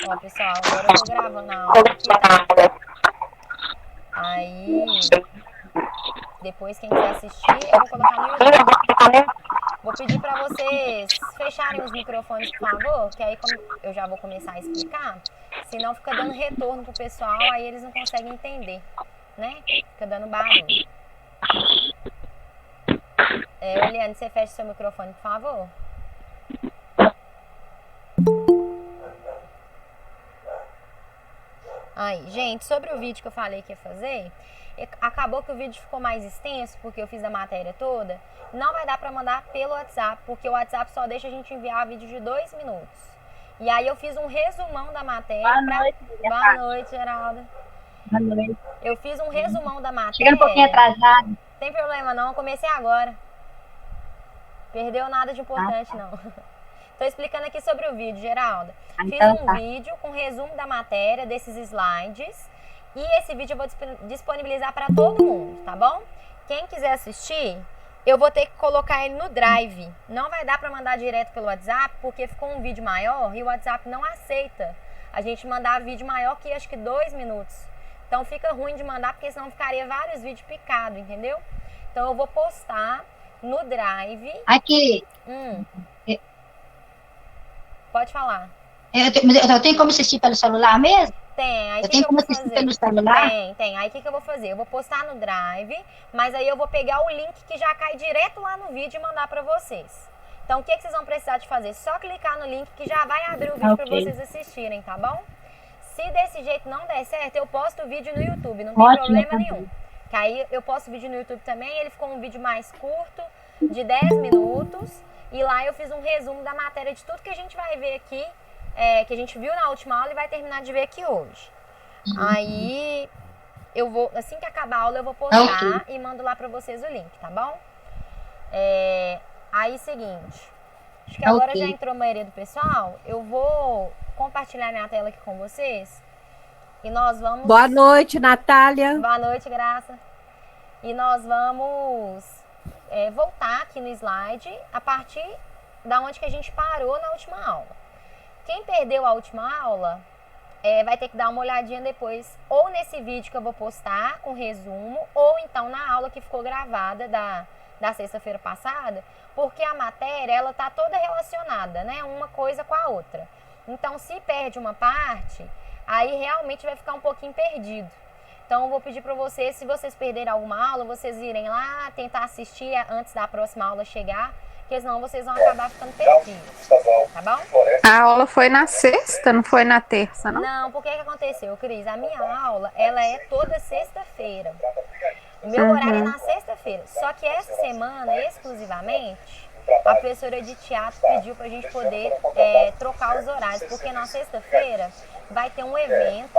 Ó, pessoal, agora eu tô gravando a aula aqui, tá? Aí, depois quem quiser assistir, eu vou colocar no YouTube. Vou pedir pra vocês fecharem os microfones, por favor, que aí como eu já vou começar a explicar, senão fica dando retorno pro pessoal, aí eles não conseguem entender, né? Fica dando barulho. Eliane, você fecha seu microfone, por favor? Aí, gente, sobre o vídeo que eu falei que ia fazer, acabou que o vídeo ficou mais extenso, porque eu fiz a matéria toda. Não vai dar pra mandar pelo WhatsApp, porque o WhatsApp só deixa a gente enviar vídeo de 2 minutos. E aí eu fiz um resumão da matéria. Boa noite, Geralda. Boa noite. Eu fiz um resumão da matéria. Chegando um pouquinho atrasado. Tem problema não, eu comecei agora. Perdeu nada de importante, não. Tô explicando aqui sobre o vídeo, Geralda. Fiz um vídeo com resumo da matéria, desses slides. E esse vídeo eu vou disponibilizar para todo mundo, tá bom? Quem quiser assistir, eu vou ter que colocar ele no Drive. Não vai dar para mandar direto pelo WhatsApp, porque ficou um vídeo maior e o WhatsApp não aceita a gente mandar vídeo maior que acho que 2 minutos. Então fica ruim de mandar, porque senão ficaria vários vídeos picados, entendeu? Então eu vou postar no Drive. Aqui. Pode falar. Eu tenho como assistir pelo celular mesmo? Tem. Aí eu tenho como assistir pelo celular? Tem. Aí o que eu vou fazer? Eu vou postar no Drive, mas aí eu vou pegar o link que já cai direto lá no vídeo e mandar pra vocês. Então o que vocês vão precisar de fazer? Só clicar no link que já vai abrir o vídeo pra vocês assistirem, tá bom? Se desse jeito não der certo, eu posto o vídeo no YouTube, não tem problema nenhum. Que aí eu posto o vídeo no YouTube também, ele ficou um vídeo mais curto, de 10 minutos. E lá eu fiz um resumo da matéria de tudo que a gente vai ver aqui, que a gente viu na última aula e vai terminar de ver aqui hoje. Aí eu vou, assim que acabar a aula, eu vou postar e mando lá pra vocês o link, tá bom? Aí, seguinte, acho que agora já entrou a maioria do pessoal. Eu vou compartilhar minha tela aqui com vocês. E nós vamos... Boa noite, Natália. Boa noite, Graça. E nós vamos voltar aqui no slide a partir da onde que a gente parou na última aula. Quem perdeu a última aula vai ter que dar uma olhadinha depois, ou nesse vídeo que eu vou postar com resumo, ou então na aula que ficou gravada da sexta-feira passada, porque a matéria, ela tá toda relacionada, né? Uma coisa com a outra. Então, se perde uma parte, aí realmente vai ficar um pouquinho perdido. Então, eu vou pedir para vocês, se vocês perderem alguma aula, vocês irem lá, tentar assistir antes da próxima aula chegar, porque senão vocês vão acabar ficando perdidos, tá bom? A aula foi na sexta, não foi na terça, não? Não, porque que aconteceu, Cris? A minha aula, ela é toda sexta-feira. O meu horário é na sexta-feira. Só que essa semana, exclusivamente, a professora de teatro pediu pra gente poder trocar os horários, porque na sexta-feira vai ter um evento,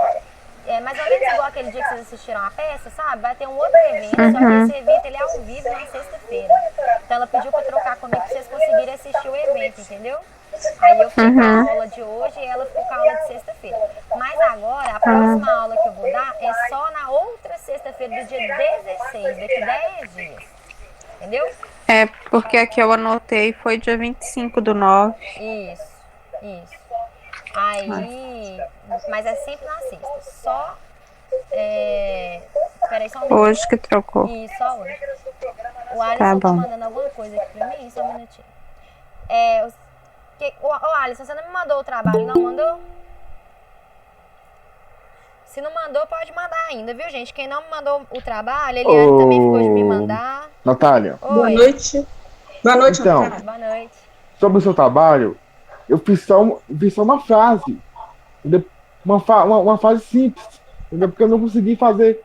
mais ou menos igual aquele dia que vocês assistiram a peça, sabe? Vai ter um outro evento, só que esse evento ele é ao vivo na sexta-feira. Então ela pediu pra trocar comigo pra vocês conseguirem assistir o evento, entendeu? Aí eu fiquei com a aula de hoje e ela ficou com a aula de sexta-feira. Mas agora, a próxima aula que eu vou dar é só na outra sexta-feira do dia 16, daqui 10 dias. Entendeu? Porque aqui eu anotei, foi dia 25/9. Isso. Aí, mas é sempre na sexta. Só, peraí, só um minuto. Hoje que trocou. Isso, só hoje. O Alisson tá mandando alguma coisa aqui pra mim, só um minutinho. Alisson, você não me mandou o trabalho, não mandou? Se não mandou, pode mandar ainda, viu, gente? Quem não me mandou o trabalho, Eliane também ficou de me mandar. Natália. Oi. Boa noite. Boa noite, então, Natália. Boa noite. Sobre o seu trabalho, eu fiz só uma frase. Uma frase simples. Entendeu? Porque eu não consegui fazer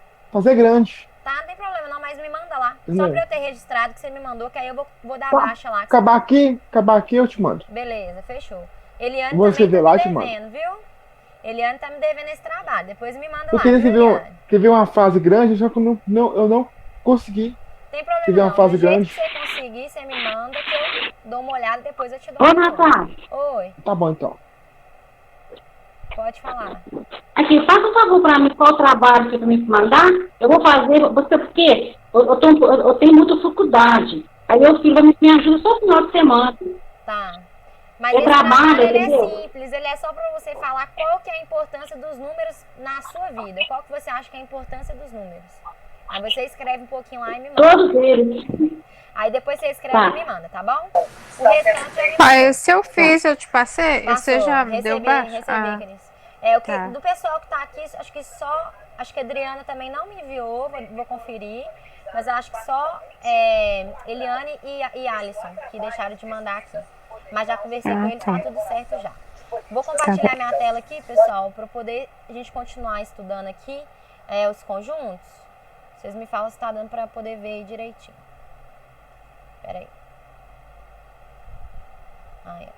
grande. Tá, não tem problema não, mas me manda lá. Só pra eu ter registrado que você me mandou, que aí eu vou dar baixa lá. Acabar aqui eu te mando. Beleza, fechou. Eliane Vou também escrever tá lá me e te mando. devendo, viu? Eliane tá me devendo esse trabalho. Depois me manda Eu lá, queria viu, escrever uma frase grande, só que eu não consegui. Tem problema escrever uma não. frase Do jeito grande. que você conseguir, você me manda que eu dou uma olhada e depois eu te dou Ô, um retorno. Natália. Oi, Tá bom, então. pode falar. Aqui, faça um favor pra mim, qual o trabalho que tu me mandar? Eu vou fazer, porque eu tenho muita dificuldade. Aí eu filho me ajuda só no final de semana. Tá. Mas Eu esse trabalho, trabalho, ele é entendeu? simples, ele é só para você falar qual que é a importância dos números na sua vida. Qual que você acha que é a importância dos números? Aí você escreve um pouquinho lá e me manda. Todos eles. Aí depois você escreve Tá. e me manda, tá bom? O restante eu me Ah, mando. esse eu fiz, eu te passei? Passou, Você já me deu baixo? recebi, Cris. É, o que, tá. do pessoal que tá aqui, acho que a Adriana também não me enviou, vou conferir. Mas eu acho que só Eliane e Alisson que deixaram de mandar aqui. Mas já conversei com eles, tá tudo certo já. Vou compartilhar minha tela aqui, pessoal, para poder a gente continuar estudando aqui os conjuntos. Vocês me falam se tá dando para poder ver direitinho. Pera aí. Aí,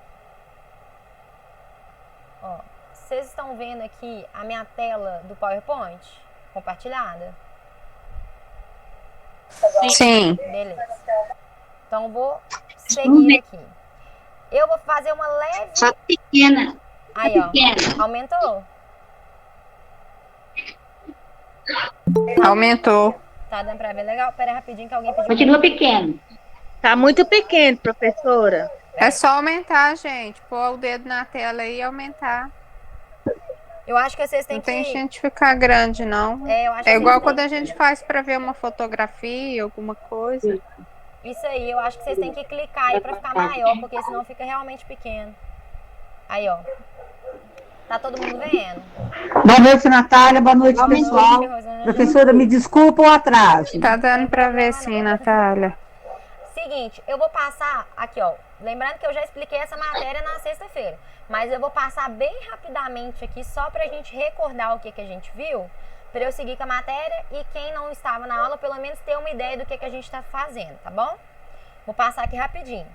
ó. Vocês estão vendo aqui a minha tela do PowerPoint compartilhada? Sim. Beleza. Então vou seguir aqui. Eu vou fazer uma leve. Só pequena. Aí, ó. Aumentou? Aumentou. Tá dando pra ver legal? Pera aí rapidinho que alguém pediu. Continua pequeno. Tá muito pequeno, professora. É só aumentar, gente. Pôr o dedo na tela aí e aumentar. Eu acho que vocês têm Não tem que. gente ficar grande, não. Eu acho É que igual vocês quando têm- a gente faz pra ver uma fotografia, alguma coisa. Isso aí, eu acho que vocês têm que clicar aí pra ficar maior, porque senão fica realmente pequeno. Aí, ó. Tá todo mundo vendo? Boa noite, Natália. Boa noite, pessoal. Oi, Rosana. Professora, me desculpa o atraso. Tá dando pra ver sim, Natália. Seguinte, eu vou passar aqui, ó. Lembrando que eu já expliquei essa matéria na sexta-feira. Mas eu vou passar bem rapidamente aqui, só pra gente recordar o que a gente viu. Pra eu seguir com a matéria e quem não estava na aula, pelo menos ter uma ideia do que a gente tá fazendo, tá bom? Vou passar aqui rapidinho.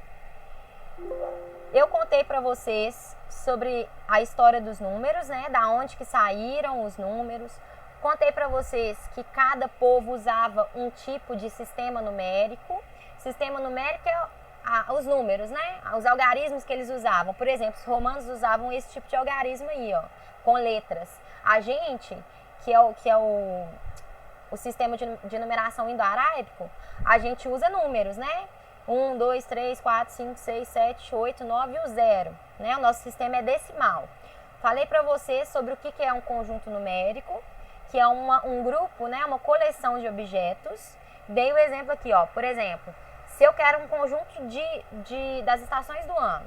Eu contei pra vocês sobre a história dos números, né? Da onde que saíram os números. Contei pra vocês que cada povo usava um tipo de sistema numérico. Sistema numérico é os números, né? Os algarismos que eles usavam. Por exemplo, os romanos usavam esse tipo de algarismo aí, ó, com letras. A gente, que é o sistema de numeração indo-arábico, a gente usa números, né? 1, 2, 3, 4, 5, 6, 7, 8, 9 e o 0. Né? O nosso sistema é decimal. Falei para vocês sobre o que é um conjunto numérico, que é um grupo, né? Uma coleção de objetos. Dei o exemplo aqui, ó. Por exemplo, se eu quero um conjunto das estações do ano,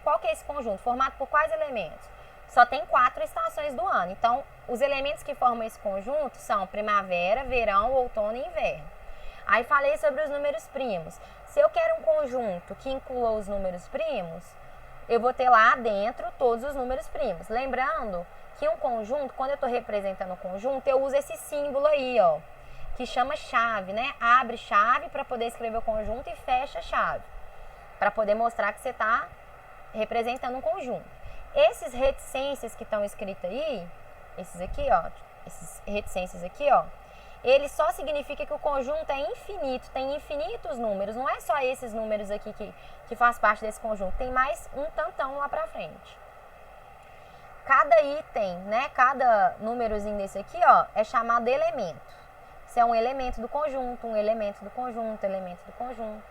qual que é esse conjunto? Formado por quais elementos? Só tem 4 estações do ano. Então, os elementos que formam esse conjunto são primavera, verão, outono e inverno. Aí falei sobre os números primos. Se eu quero um conjunto que inclua os números primos, eu vou ter lá dentro todos os números primos. Lembrando que um conjunto, quando eu estou representando um conjunto, eu uso esse símbolo aí, ó, que chama chave, né? Abre chave para poder escrever o conjunto e fecha chave, para poder mostrar que você está representando um conjunto. Esses reticências que estão escritos aí, esses aqui, ó, esses reticências aqui, ó, ele só significa que o conjunto é infinito, tem infinitos números, não é só esses números aqui que faz parte desse conjunto, tem mais um tantão lá pra frente. Cada item, né, cada númerozinho desse aqui, ó, é chamado elemento. Isso é um elemento do conjunto, um elemento do conjunto, elemento do conjunto.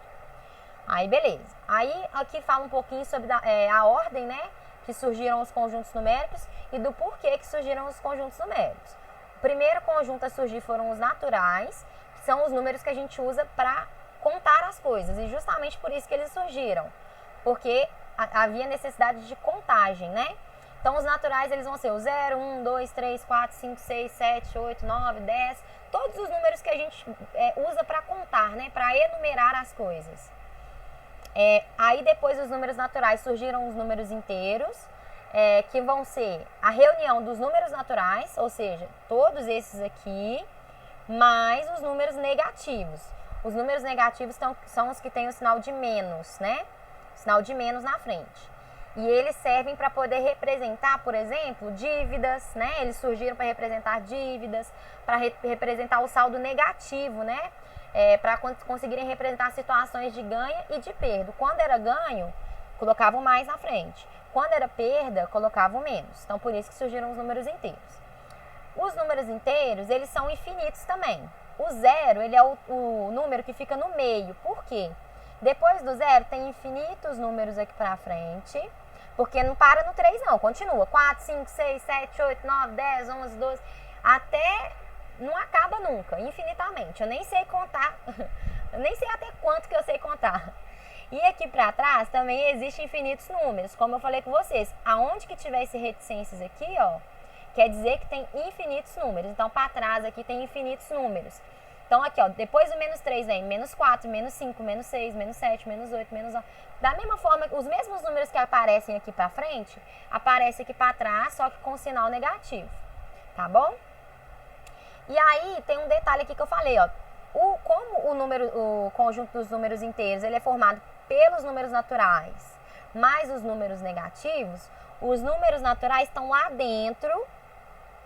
Aí, beleza. Aí, aqui fala um pouquinho sobre a ordem, né, que surgiram os conjuntos numéricos e do porquê que surgiram os conjuntos numéricos. O primeiro conjunto a surgir foram os naturais, que são os números que a gente usa para contar as coisas. E justamente por isso que eles surgiram, porque havia necessidade de contagem, né? Então, os naturais eles vão ser o 0, 1, 2, 3, 4, 5, 6, 7, 8, 9, 10. Todos os números que a gente usa para contar, né? Para enumerar as coisas. Aí, depois dos números naturais, surgiram os números inteiros, que vão ser a reunião dos números naturais, ou seja, todos esses aqui, mais os números negativos. Os números negativos são os que têm o sinal de menos, né? O sinal de menos na frente. E eles servem para poder representar, por exemplo, dívidas, né? Eles surgiram para representar dívidas, para representar o saldo negativo, né? Para conseguirem representar situações de ganho e de perda. Quando era ganho, colocavam mais na frente. Quando era perda, colocavam menos. Então, por isso que surgiram os números inteiros. Os números inteiros, eles são infinitos também. O 0, ele é o número que fica no meio. Por quê? Depois do zero, tem infinitos números aqui pra frente, porque não para no 3 não, continua. 4, 5, 6, 7, 8, 9, 10, 11, 12, até não acaba nunca, infinitamente. Eu nem sei contar, eu nem sei até quanto que eu sei contar. E aqui pra trás também existem infinitos números, como eu falei com vocês. Aonde que tiver esse reticências aqui, ó, quer dizer que tem infinitos números. Então, pra trás aqui tem infinitos números. Então, aqui, ó, depois do menos 3 vem menos 4, menos 5, menos 6, menos 7, menos 8, menos 9. Da mesma forma, os mesmos números que aparecem aqui pra frente, aparecem aqui pra trás, só que com sinal negativo. Tá bom? E aí, tem um detalhe aqui que eu falei, ó. Como o conjunto dos números inteiros, ele é formado pelos números naturais mais os números negativos, os números naturais estão lá dentro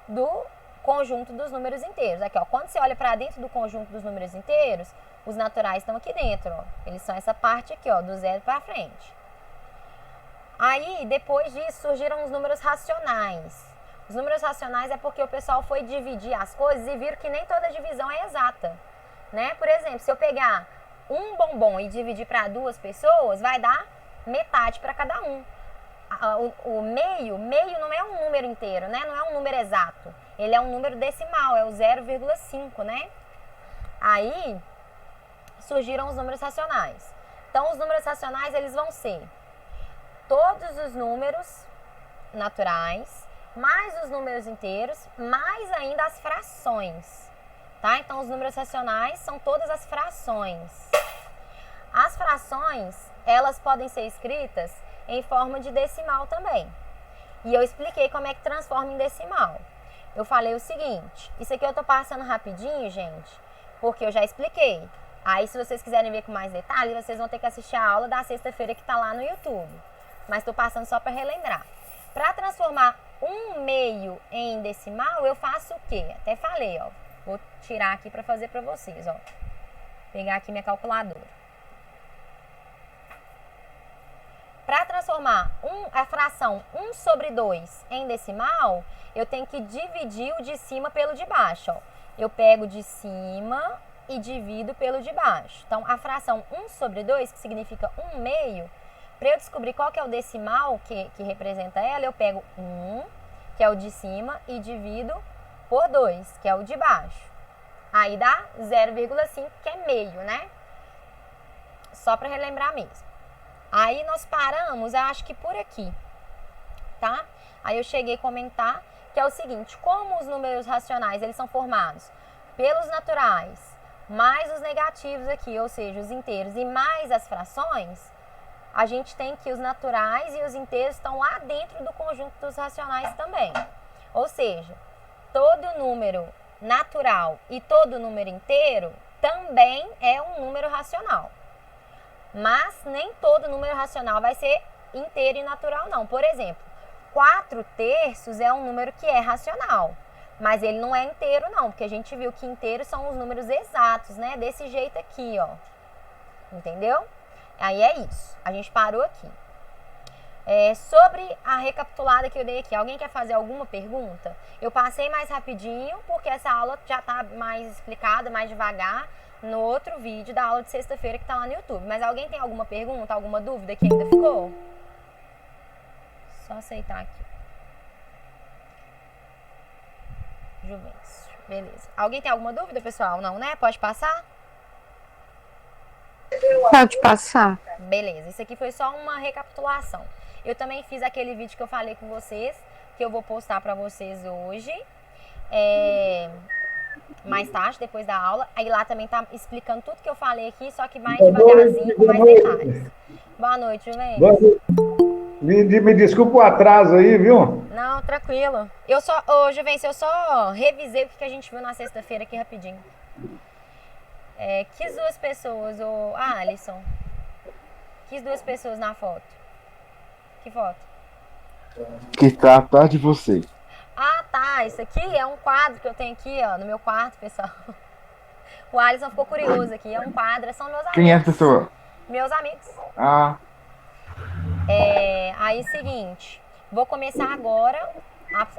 do conjunto dos números inteiros. Aqui, ó, quando você olha para dentro do conjunto dos números inteiros, os naturais estão aqui dentro, ó. Eles são essa parte aqui, ó, do zero para frente. Aí, depois disso, surgiram os números racionais. Os números racionais é porque o pessoal foi dividir as coisas e viram que nem toda divisão é exata, né? Por exemplo, se eu pegar um bombom e dividir para 2 pessoas, vai dar metade para cada um. O meio não é um número inteiro, né? Não é um número exato. Ele é um número decimal, é o 0,5, né? Aí surgiram os números racionais. Então, os números racionais, eles vão ser todos os números naturais, mais os números inteiros, mais ainda as frações, tá? Então, os números racionais são todas as frações. As frações, elas podem ser escritas em forma de decimal também. E eu expliquei como é que transforma em decimal. Eu falei o seguinte, isso aqui eu tô passando rapidinho, gente, porque eu já expliquei. Aí, se vocês quiserem ver com mais detalhe, vocês vão ter que assistir a aula da sexta-feira que tá lá no YouTube. Mas tô passando só para relembrar. Para transformar um meio em decimal, eu faço o quê? Até falei, ó. Vou tirar aqui para fazer para vocês, ó. Pegar aqui minha calculadora. Para transformar a fração 1 sobre 2 em decimal, eu tenho que dividir o de cima pelo de baixo, ó. Eu pego de cima e divido pelo de baixo. Então, a fração 1 sobre 2, que significa 1 meio, para eu descobrir qual que é o decimal que representa ela, eu pego 1, que é o de cima, e divido por 2, que é o de baixo. Aí dá 0,5, que é meio, né? Só para relembrar mesmo. Aí nós paramos, eu acho que por aqui, tá? Aí eu cheguei a comentar que é o seguinte, como os números racionais, eles são formados pelos naturais, mais os negativos aqui, ou seja, os inteiros, e mais as frações, a gente tem que os naturais e os inteiros estão lá dentro do conjunto dos racionais também. Ou seja, todo número natural e todo número inteiro também é um número racional. Mas nem todo número racional vai ser inteiro e natural, não. Por exemplo, 4/3 é um número que é racional, mas ele não é inteiro, não, porque a gente viu que inteiros são os números exatos, né? Desse jeito aqui, ó. Entendeu? Aí é isso. A gente parou aqui. Sobre a recapitulada que eu dei aqui, alguém quer fazer alguma pergunta? Eu passei mais rapidinho, porque essa aula já está mais explicada, mais devagar, no outro vídeo da aula de sexta-feira que está lá no YouTube. Mas alguém tem alguma pergunta, alguma dúvida que ainda ficou? Só aceitar aqui. Juventus. Beleza. Alguém tem alguma dúvida, pessoal? Não, né? Pode passar? Pode passar. Beleza. Isso aqui foi só uma recapitulação. Eu também fiz aquele vídeo que eu falei com vocês, que eu vou postar para vocês hoje. Mais tarde, depois da aula. Aí lá também tá explicando tudo que eu falei aqui, só que mais devagarzinho, com mais detalhes. Boa noite, Juventus. Me desculpa o atraso aí, viu? Não, tranquilo. Ô, Juventus, eu só revisei o que a gente viu na sexta-feira aqui rapidinho. Que 2 pessoas, ô Alisson? Que 2 pessoas na foto? Que foto? Que está atrás de você. Ah, tá. Isso aqui é um quadro que eu tenho aqui, ó, no meu quarto, pessoal. O Alisson ficou curioso aqui. É um quadro, são meus amigos. Quem é essa pessoa? Meus amigos. Ah, Aí, seguinte. Vou começar agora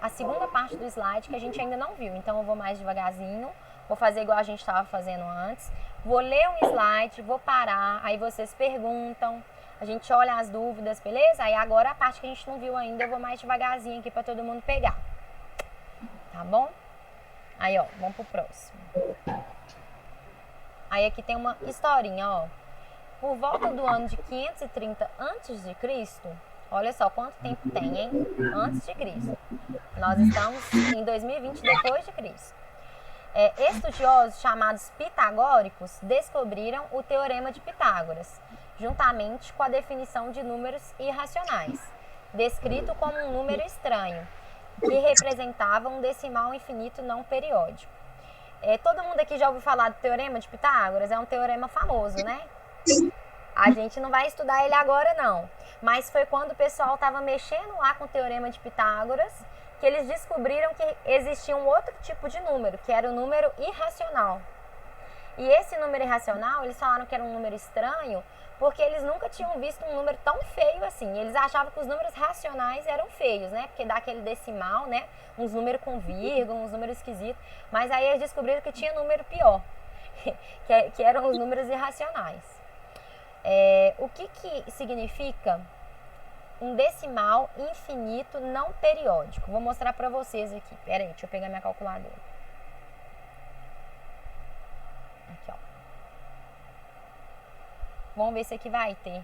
a segunda parte do slide que a gente ainda não viu. Então, eu vou mais devagarzinho. Vou fazer igual a gente estava fazendo antes. Vou ler um slide, vou parar, aí vocês perguntam, a gente olha as dúvidas, beleza? Aí agora a parte que a gente não viu ainda, eu vou mais devagarzinho aqui para todo mundo pegar. Tá bom? Aí, ó, vamos pro próximo. Aí aqui tem uma historinha, ó. Por volta do ano de 530 a.C., olha só quanto tempo tem, hein? Antes de Cristo. Nós estamos em 2020 depois de Cristo. Estudiosos chamados pitagóricos descobriram o Teorema de Pitágoras, juntamente com a definição de números irracionais, descrito como um número estranho, que representava um decimal infinito não periódico. Todo mundo aqui já ouviu falar do Teorema de Pitágoras? É um teorema famoso, né? A gente não vai estudar ele agora, não. Mas foi quando o pessoal estava mexendo lá com o Teorema de Pitágoras que eles descobriram que existia um outro tipo de número, que era o número irracional. E esse número irracional, eles falaram que era um número estranho, porque eles nunca tinham visto um número tão feio assim. Eles achavam que os números racionais eram feios, né? Porque dá aquele decimal, né? Uns números com vírgula, uns números esquisitos. Mas aí eles descobriram que tinha número pior, que eram os números irracionais. O que significa um decimal infinito não periódico? Vou mostrar para vocês aqui. Pera aí, deixa eu pegar minha calculadora. Aqui, ó. Vamos ver se aqui vai ter.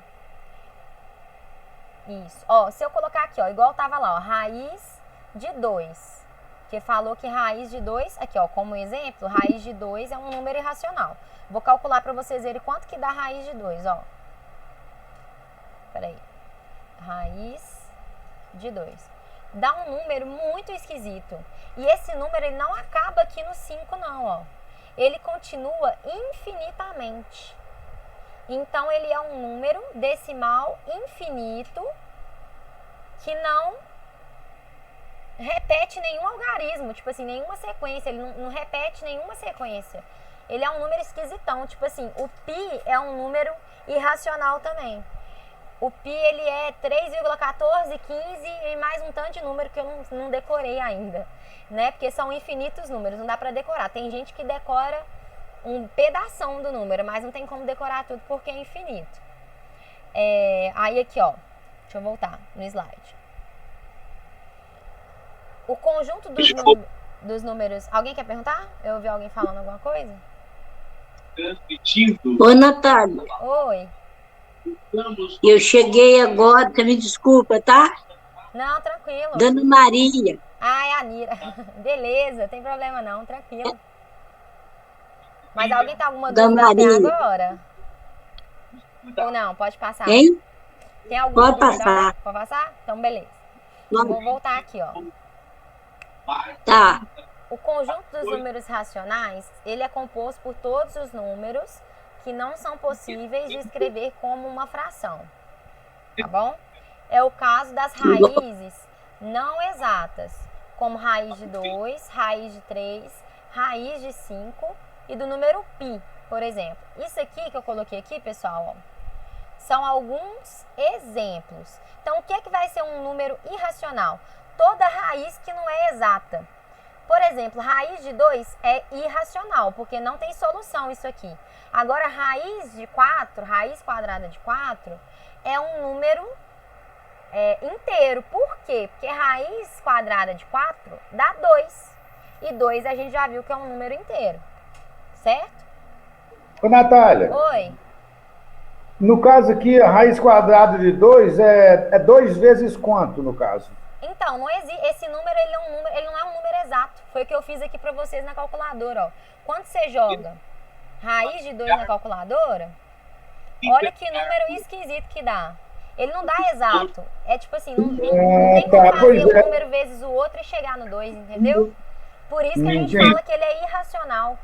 Isso. Ó, se eu colocar aqui, ó, igual tava lá, ó, raiz de 2. Que falou que raiz de 2, aqui, ó, como exemplo, raiz de 2 é um número irracional. Vou calcular para vocês verem quanto que dá raiz de 2, ó. Peraí. Raiz de 2. Dá um número muito esquisito. E esse número, ele não acaba aqui no 5, não, ó. Ele continua infinitamente. Então, ele é um número decimal infinito que não repete nenhum algarismo, tipo assim, nenhuma sequência. Ele não repete nenhuma sequência. Ele é um número esquisitão. Tipo assim, o pi é um número irracional também. O pi, ele é 3,1415 e mais um tanto de número que eu não decorei ainda, né? Porque são infinitos números, não dá pra decorar. Tem gente que decora um pedação do número, mas não tem como decorar tudo porque é infinito. Aí aqui, ó, deixa eu voltar no slide. O conjunto dos números... Alguém quer perguntar? Eu ouvi alguém falando alguma coisa? Ô, Natália. Oi. Eu cheguei agora, você me desculpa, tá? Não, tranquilo. Dona Maria. É a Nira. Beleza, tem problema não, tranquilo. Mas alguém tá alguma dúvida até agora? Ou não? Pode passar. Hein? Tem alguma Pode dúvida? passar. Pode passar? Então, beleza. Vou voltar aqui, ó. Tá. O conjunto dos números racionais, ele é composto por todos os números que não são possíveis de escrever como uma fração, tá bom? É o caso das raízes não exatas, como raiz de 2, raiz de 3, raiz de 5 e do número π, por exemplo. Isso aqui que eu coloquei aqui, pessoal, ó, são alguns exemplos. Então, o que é que vai ser um número irracional? Toda raiz que não é exata. Por exemplo, raiz de 2 é irracional, porque não tem solução isso aqui. Agora, raiz de 4, raiz quadrada de 4, é um número inteiro. Por quê? Porque raiz quadrada de 4 dá 2. E 2 a gente já viu que é um número inteiro. Certo? Ô, Natália. Oi. No caso aqui, a raiz quadrada de 2 é 2 vezes quanto, no caso? Então, não existe, esse número, ele não é um número exato. Foi o que eu fiz aqui pra vocês na calculadora, ó. Quando você joga raiz de 2 na calculadora, olha que número esquisito que dá. Ele não dá exato. É tipo assim, não tem como fazer um número vezes o outro e chegar no 2, entendeu? Por isso que a gente fala que ele é irracional.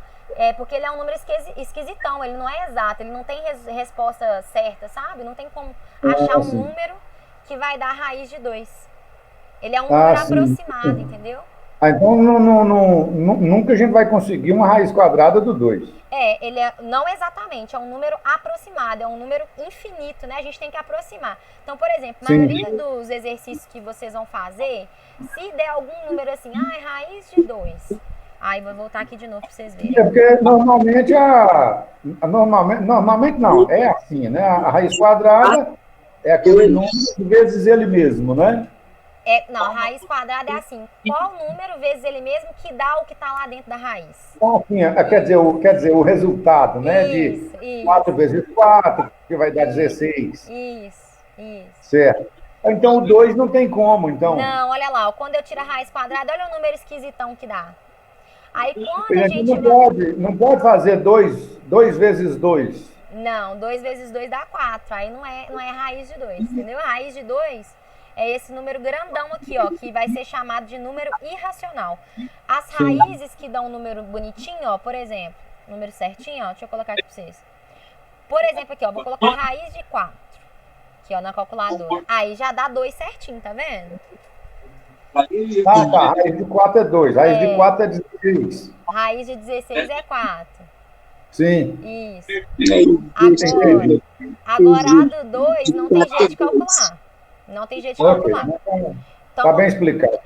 Porque ele é um número esquisitão, ele não é exato, ele não tem resposta certa, sabe? Não tem como achar um número que vai dar raiz de 2. Ele é um número aproximado, entendeu? Então nunca a gente vai conseguir uma raiz quadrada do 2. Ele não exatamente, é um número aproximado, é um número infinito, né? A gente tem que aproximar. Então, por exemplo, na maioria dos exercícios que vocês vão fazer, se der algum número assim, raiz de 2, Aí vou voltar aqui de novo para vocês É verem. porque normalmente normalmente não, é assim, né? A raiz quadrada é aquele número vezes ele mesmo, né? Não, raiz quadrada é assim. Qual número vezes ele mesmo que dá o que está lá dentro da raiz? Então, assim, quer dizer, o resultado, né? Isso, De isso. 4 vezes 4, que vai dar 16. Isso. Certo. Então, o 2 não tem como, então. Não, olha lá, ó, quando eu tiro a raiz quadrada, olha o número esquisitão que dá. Aí quando a A gente gente não pode fazer 2 vezes 2. Não, 2 vezes 2 dá 4. Aí não é raiz de 2, entendeu? A raiz de 2 é esse número grandão aqui, ó, que vai ser chamado de número irracional. As raízes que dão um número bonitinho, ó, por exemplo, número certinho, ó, deixa eu colocar aqui pra vocês. Por exemplo, aqui, ó, vou colocar a raiz de 4. Aqui, ó, na calculadora. Aí já dá 2 certinho, tá vendo? Tá. Raiz de 4 é 2. Raiz de 4 é 16. Raiz de 16 é 4. Sim. Isso. Agora a do 2 não tem jeito de calcular. Não tem jeito de calcular. Tá bem explicado.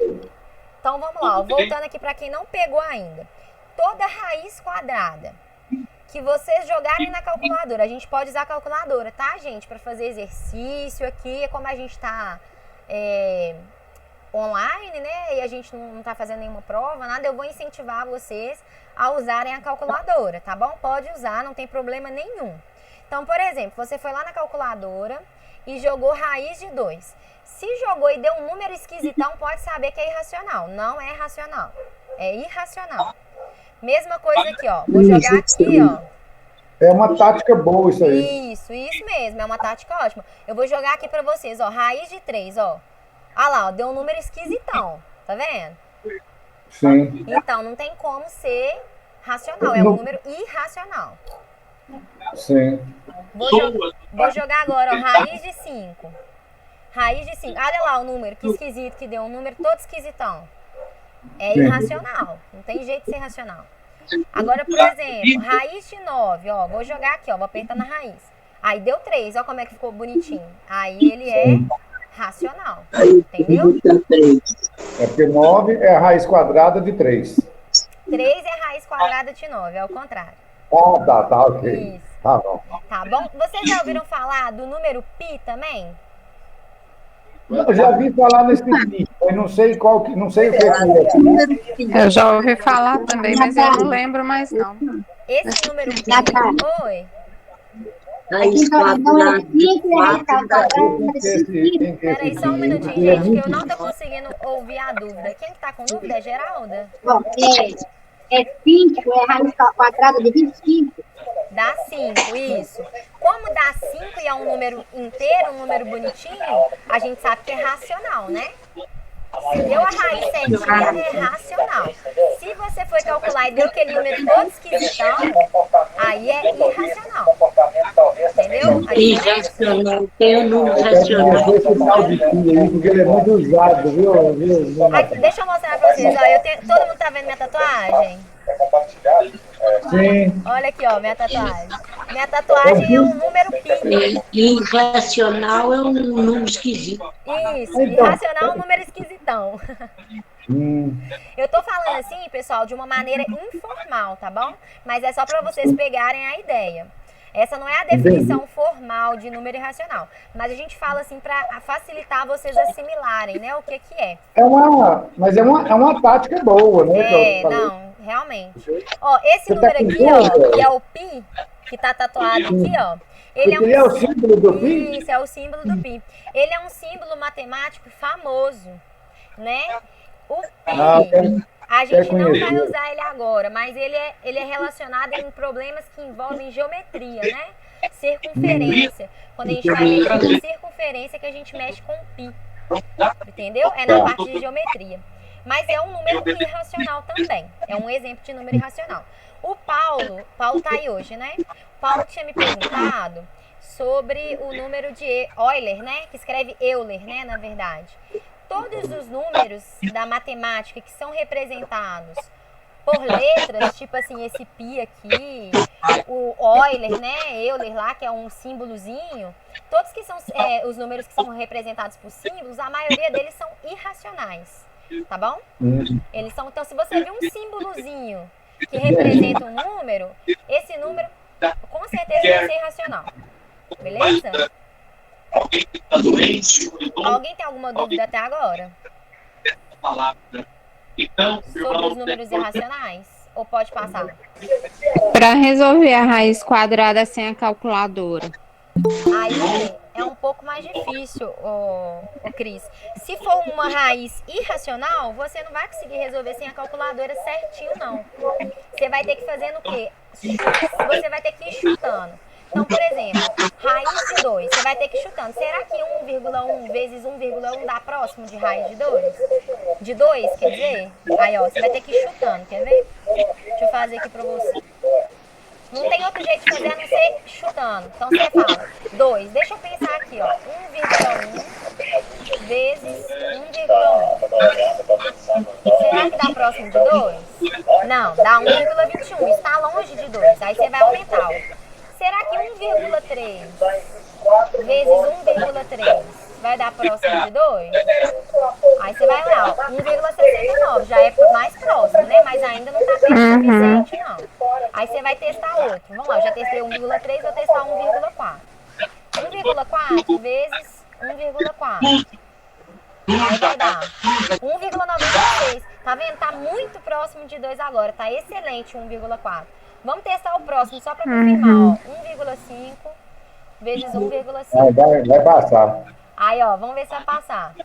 Então vamos lá, ó, voltando aqui para quem não pegou ainda. Toda raiz quadrada que vocês jogarem na calculadora, a gente pode usar a calculadora, tá, gente? Para fazer exercício aqui, como a gente tá online, né? E a gente não tá fazendo nenhuma prova, nada, eu vou incentivar vocês a usarem a calculadora, tá bom? Pode usar, não tem problema nenhum. Então, por exemplo, você foi lá na calculadora e jogou raiz de 2. Se jogou e deu um número esquisitão, pode saber que é irracional. Não é racional, é irracional. Mesma coisa aqui, ó. Vou jogar aqui, ó. É uma tática boa isso aí. Isso mesmo, é uma tática ótima. Eu vou jogar aqui pra vocês, ó, raiz de 3, ó. Olha lá, ó, deu um número esquisitão, tá vendo? Sim. Então, não tem como ser racional, é um número irracional. Sim. Vou jogar agora, ó, raiz de 5. Raiz de 5, olha lá o número, que esquisito que deu, um número todo esquisitão. É irracional, não tem jeito de ser racional. Agora, por exemplo, raiz de 9, ó, vou jogar aqui, ó, vou apertar na raiz. Aí deu 3, ó como é que ficou bonitinho. Aí ele é racional, entendeu? É porque 9 é a raiz quadrada de 3. 3 é a raiz quadrada de 9, é o contrário. Tá, ok. Isso. Tá bom. Tá bom? Vocês já ouviram falar do número pi também? Eu já vi falar nesse tipo, eu não sei o que é. Eu já ouvi falar também, mas eu não lembro mais não. Esse número pi... Oi? Raiz quadrada de 4. Peraí, só um minutinho, gente, que eu não tô conseguindo ouvir a dúvida. Quem que tá com dúvida? É Geralda? Bom, é 5, é raiz quadrada de 25. Dá 5, isso. Como dá 5 e é um número inteiro, um número bonitinho, a gente sabe que é racional, né? Se deu a raiz certinha, é racional. Se você foi calcular e deu aquele número todo esquisitão, aí é irracional. Entendeu? Irracional, tem o número racional. Porque ele é muito usado, viu? Aqui, deixa eu mostrar pra vocês, ó. Todo mundo tá vendo minha tatuagem? Sim. Olha aqui, ó, minha tatuagem. Minha tatuagem é um número pi. Irracional é um número esquisito. Isso, irracional é um número esquisitão. Eu tô falando assim, pessoal, de uma maneira informal, tá bom? Mas é só pra vocês pegarem a ideia. Essa não é a definição formal de número irracional, mas a gente fala assim para facilitar vocês assimilarem, né, o que é. Mas é uma tática boa, né? Não, realmente. Ó, esse número aqui, ó, que é o pi, que tá tatuado aqui, ó. Ele é o símbolo do pi? Isso, é o símbolo do pi. Ele é um símbolo matemático famoso, né? O pi, a gente não vai usar ele agora, mas ele é relacionado em problemas que envolvem geometria, né? Circunferência. Quando a gente vai mexer com circunferência, que a gente mexe com pi. Entendeu? É na parte de geometria. Mas é um número irracional também. É um exemplo de número irracional. O Paulo tá aí hoje, né? O Paulo tinha me perguntado sobre o número de Euler, né? Que escreve Euler, né? Na verdade. Todos os números da matemática que são representados por letras, tipo assim, esse pi aqui, o Euler, né? Euler lá, que é um símbolozinho. Todos que são os números que são representados por símbolos, a maioria deles são irracionais. tá bom? Hum. Eles são, então, se você vir um símbolozinho que representa um número, esse número com certeza vai ser irracional. Beleza? Alguém tem alguma dúvida até agora? Sobre os números irracionais? Ou pode passar? Para resolver a raiz quadrada sem a calculadora. Aí é um pouco mais difícil, ô Cris. Se for uma raiz irracional, você não vai conseguir resolver sem a calculadora certinho, não. Você vai ter que fazer no quê? Você vai ter que ir chutando. Então, por exemplo, raiz de 2, você vai ter que ir chutando. Será que 1,1 vezes 1,1 dá próximo de raiz de 2? De 2, quer dizer? Aí, ó, você vai ter que ir chutando, quer ver? Deixa eu fazer aqui pra você. Não tem outro jeito de fazer a não ser chutando. Então você fala 2. Deixa eu pensar aqui, ó. 1,1 vezes 1,1. Será que dá próximo de 2? Não, dá 1,21. Está longe de 2. Aí você vai aumentar, ó. Será que 1,3 vezes 1,3 vai dar próximo de 2? Aí você vai lá, ó, 1,69, já é mais próximo, né? Mas ainda não tá perto o suficiente, não. Aí você vai testar outro. Vamos lá, eu já testei 1,3, vou testar 1,4. 1,4 vezes 1,4. Aí vai dar 1,96. Tá vendo? Tá muito próximo de 2 agora. Tá excelente 1,4. Vamos testar o próximo só para confirmar, ó. 1,5 vezes 1,5. Vai passar. Aí, ó, vamos ver se vai passar.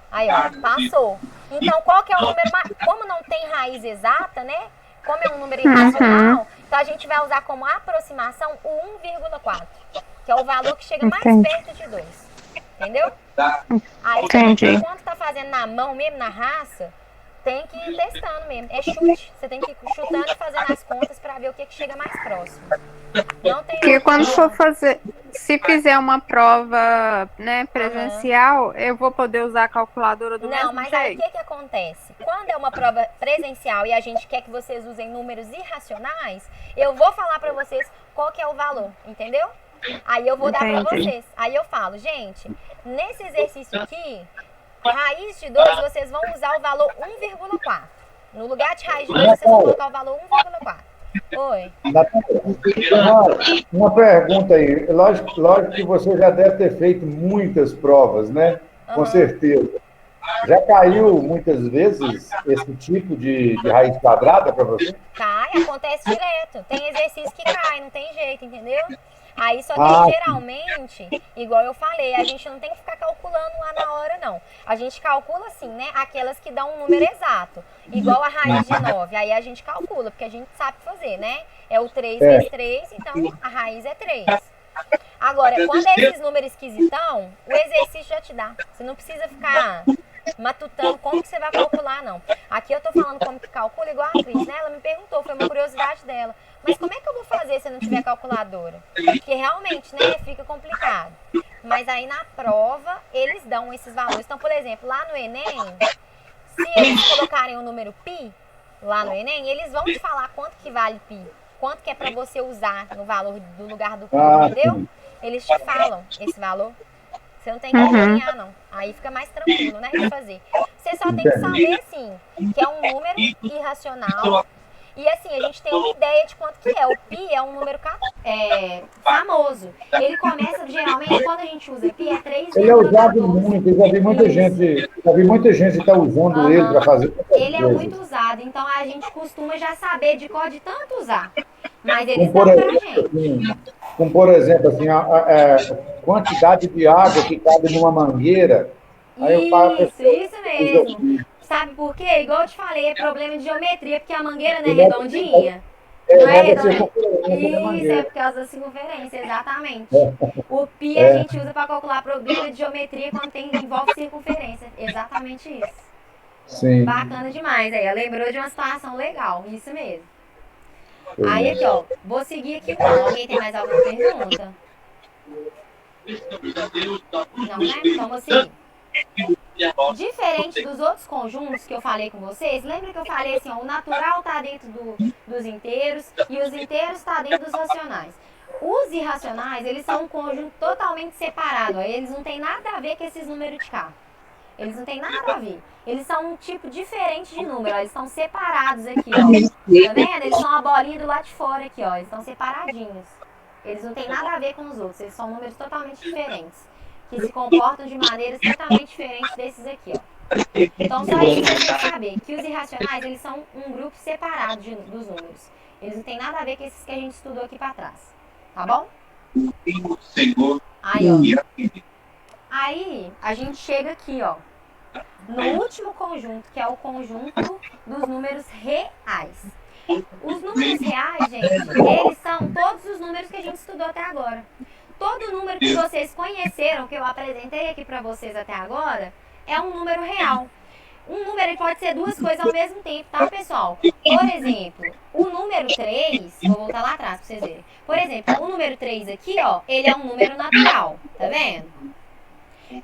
Aí, ó, passou. Então, qual que é o número mais... Como não tem raiz exata, né? Como é um número irracional, então a gente vai usar como aproximação o 1,4, que é o valor que chega mais perto de 2. Entendeu? Aí, enquanto tá fazendo na mão mesmo, na raça, tem que ir testando mesmo. É chute. Você tem que ir chutando e fazendo as contas para ver o que chega mais próximo. Não tem. Porque quando for fazer, se fizer uma prova, né, presencial, eu vou poder usar a calculadora do mesmo jeito. Não, mas aí o que acontece? Quando é uma prova presencial e a gente quer que vocês usem números irracionais, eu vou falar para vocês qual que é o valor, entendeu? Aí eu vou dar para vocês. Aí eu falo, gente, nesse exercício aqui, raiz de 2, vocês vão usar o valor 1,4. No lugar de raiz de 2, vocês vão colocar o valor 1,4. Oi. Uma pergunta aí. Lógico que você já deve ter feito muitas provas, né? Com certeza. Já caiu muitas vezes esse tipo de raiz quadrada para você? Cai, acontece direto. Tem exercício que cai, não tem jeito, entendeu? Aí só que geralmente, igual eu falei, a gente não tem que ficar calculando lá na hora, não. A gente calcula assim, né? Aquelas que dão um número exato. Igual a raiz de 9. Aí a gente calcula, porque a gente sabe fazer, né? É o 3 vezes 3, então a raiz é 3. Agora, quando é esses números esquisitão, o exercício já te dá. Você não precisa ficar matutando como que você vai calcular, não. Aqui eu tô falando como que calcula, igual a Cris, né? Ela me perguntou, foi uma curiosidade dela. Mas como é que eu vou fazer se eu não tiver calculadora? Porque realmente, né, fica complicado. Mas aí na prova, eles dão esses valores. Então, por exemplo, lá no Enem, se eles colocarem o número pi, lá no Enem, eles vão te falar quanto que vale pi. Quanto que é pra você usar no valor do lugar do pi, entendeu? Eles te falam esse valor. Você não tem que adivinhar, não. Aí fica mais tranquilo, né, de fazer. Você só tem que saber, assim, que é um número irracional. E assim, a gente tem uma ideia de quanto que é. O pi é um número famoso. Ele começa, geralmente, quando a gente usa pi, é 3,14. Ele é usado muito, eu já vi muita gente que está usando ele para fazer. Ele é muito usado, então a gente costuma já saber de cor de tanto usar. Mas eles dão pra gente. Como por exemplo, assim, a quantidade de água que cabe numa mangueira. Isso mesmo. Sabe por quê? Igual eu te falei, é problema de geometria, porque a mangueira não é redondinha. Não é redondinha. Isso, é por causa da circunferência, exatamente. O pi a gente usa para calcular problema de geometria quando envolve circunferência. Exatamente isso. Sim. Bacana demais. Aí, lembrou de uma situação legal, isso mesmo. Aí aqui, ó, vou seguir aqui então. Alguém tem mais alguma pergunta? Não, né? Então vou seguir. Diferente dos outros conjuntos que eu falei com vocês, lembra que eu falei assim, ó, o natural está dentro dos inteiros e os inteiros estão dentro dos racionais. Os irracionais, eles são um conjunto totalmente separado, ó, eles não têm nada a ver com esses números de cá. Eles não têm nada a ver. Eles são um tipo diferente de número, ó. Eles estão separados aqui, ó. Tá vendo? Eles são a bolinha do lado de fora aqui, ó. Eles estão separadinhos. Eles não têm nada a ver com os outros. Eles são números totalmente diferentes. Que se comportam de maneiras totalmente diferentes desses aqui, ó. Então, só isso você tem que saber. Que os irracionais, eles são um grupo separado dos números. Eles não têm nada a ver com esses que a gente estudou aqui pra trás. Tá bom? Aí, ó. Aí, a gente chega aqui, ó. No último conjunto, que é o conjunto dos números reais. Os números reais, gente, eles são todos os números que a gente estudou até agora. Todo número que vocês conheceram, que eu apresentei aqui pra vocês até agora, é um número real. Um número ele pode ser duas coisas ao mesmo tempo, tá, pessoal? Por exemplo, o número 3, vou voltar lá atrás pra vocês verem. Por exemplo, o número 3 aqui, ó, ele é um número natural, tá vendo?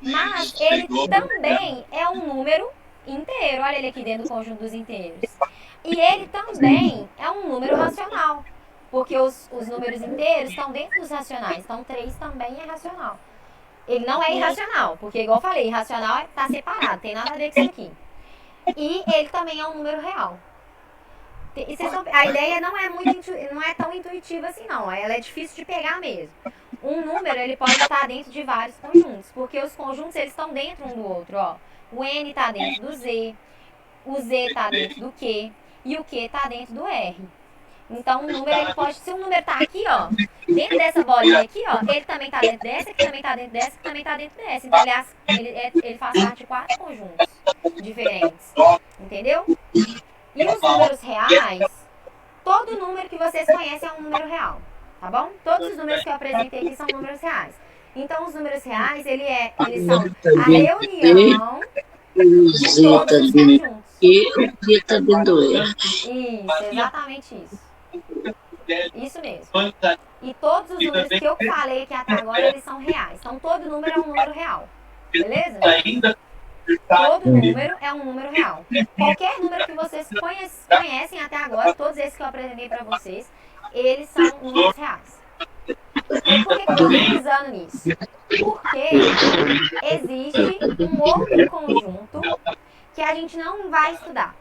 Mas ele também é um número inteiro. Olha ele aqui dentro do conjunto dos inteiros. E ele também é um número racional. Porque os números inteiros estão dentro dos racionais. Então 3 também é racional. Ele não é irracional. Porque, igual eu falei, irracional está separado. Tem nada a ver com isso aqui. E ele também é um número real. E a ideia não é tão intuitiva assim, não. Ela é difícil de pegar mesmo. Um número, ele pode estar dentro de vários conjuntos, porque os conjuntos, eles estão dentro um do outro, ó. O N está dentro do Z, o Z está dentro do Q, e o Q está dentro do R. Então, um número, ele pode, se um número está aqui, ó, dentro dessa bolinha aqui, ó, ele também está dentro dessa, que também está dentro dessa, que também está dentro dessa. Então, aliás, ele faz parte de 4 conjuntos diferentes, entendeu? E os números reais, todo número que vocês conhecem é um número real, tá bom? Todos os números que eu apresentei aqui são números reais. Então, os números reais, eles são a reunião de todos os conjuntos. E o que está dentro do R. Isso, exatamente isso. Isso mesmo. E todos os números que eu falei aqui até agora, eles são reais. Então, todo número é um número real. Beleza? Todo número é um número real. Qualquer número que vocês conhecem até agora, todos esses que eu apresentei para vocês, eles são números reais. Por que eu estou frisando nisso? Porque existe um outro conjunto que a gente não vai estudar.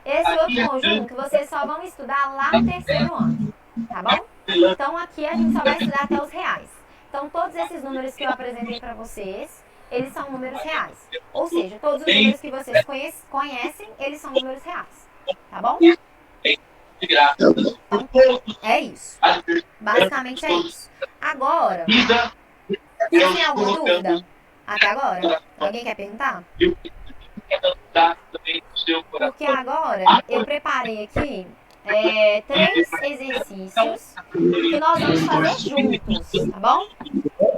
Esse outro conjunto vocês só vão estudar lá no 3º ano, tá bom? Então aqui a gente só vai estudar até os reais. Então todos esses números que eu apresentei para vocês, eles são números reais. Ou seja, todos os números que vocês conhecem, eles são números reais. Tá bom? Então, é isso. Basicamente é isso. Agora, vocês têm alguma dúvida? Até agora? Alguém quer perguntar? Porque agora eu preparei aqui 3 exercícios que nós vamos fazer juntos, tá bom?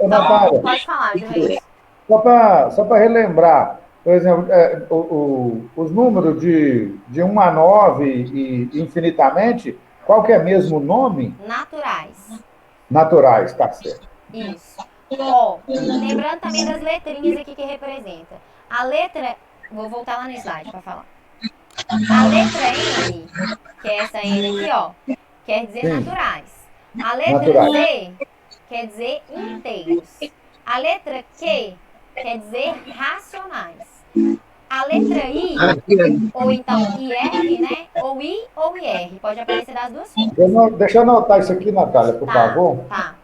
Então, pode falar, Juventus. Só para relembrar, por exemplo, os números de 1 a 9 e infinitamente, qual que é mesmo o nome? Naturais. Naturais, tá certo. Isso. Ó, lembrando também das letrinhas aqui que representa. A letra... Vou voltar lá no slide para falar. A letra N, que é essa N aqui, ó, quer dizer naturais. A letra Z quer dizer inteiros. A letra Q quer dizer racionais. A letra I, ou então IR, né? Ou I ou IR. Pode aparecer das duas formas. Deixa eu anotar isso aqui, Natália, por favor. Tá.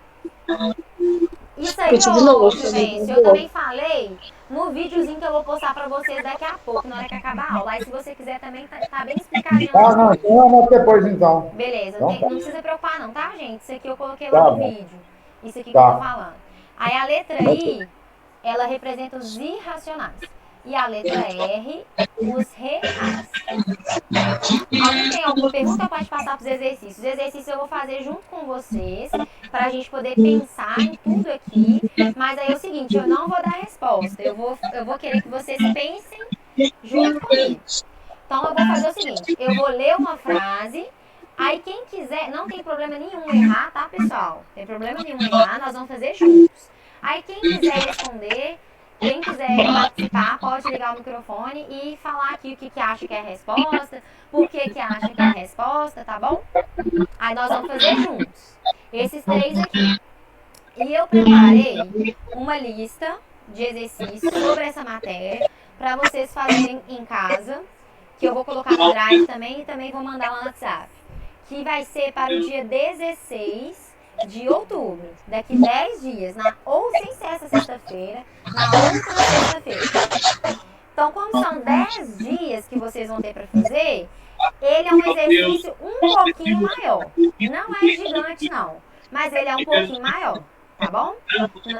Isso aí, gente, eu também falei no videozinho que eu vou postar pra vocês daqui a pouco, na hora que acabar a aula. Aí se você quiser também, tá bem explicadinho. Não, eu anoto depois então. Beleza, então, não precisa preocupar não, tá, gente? Isso aqui eu coloquei lá no vídeo. Isso aqui que eu tô falando. Aí a letra I, ela representa os irracionais. E a letra R, os reais. Alguém tem alguma pergunta, pode passar para os exercícios. Os exercícios eu vou fazer junto com vocês, para a gente poder pensar em tudo aqui. Mas aí é o seguinte, eu não vou dar resposta. Eu vou querer que vocês pensem junto comigo. Então eu vou fazer o seguinte, eu vou ler uma frase, aí quem quiser, não tem problema nenhum errar, tá, pessoal? Não tem problema nenhum errar, nós vamos fazer juntos. Aí quem quiser responder... Quem quiser participar, pode ligar o microfone e falar aqui o que acha que é a resposta, por que acha que é a resposta, tá bom? Aí nós vamos fazer juntos, esses 3 aqui. E eu preparei uma lista de exercícios sobre essa matéria, para vocês fazerem em casa, que eu vou colocar no Drive também e também vou mandar lá no WhatsApp, que vai ser para o dia 16 de outubro, daqui 10 dias, ou sem ser essa sexta-feira, na outra sexta-feira. Então, como são 10 dias que vocês vão ter para fazer, ele é um exercício um pouquinho maior. Não é gigante, não, mas ele é um pouquinho maior, tá bom?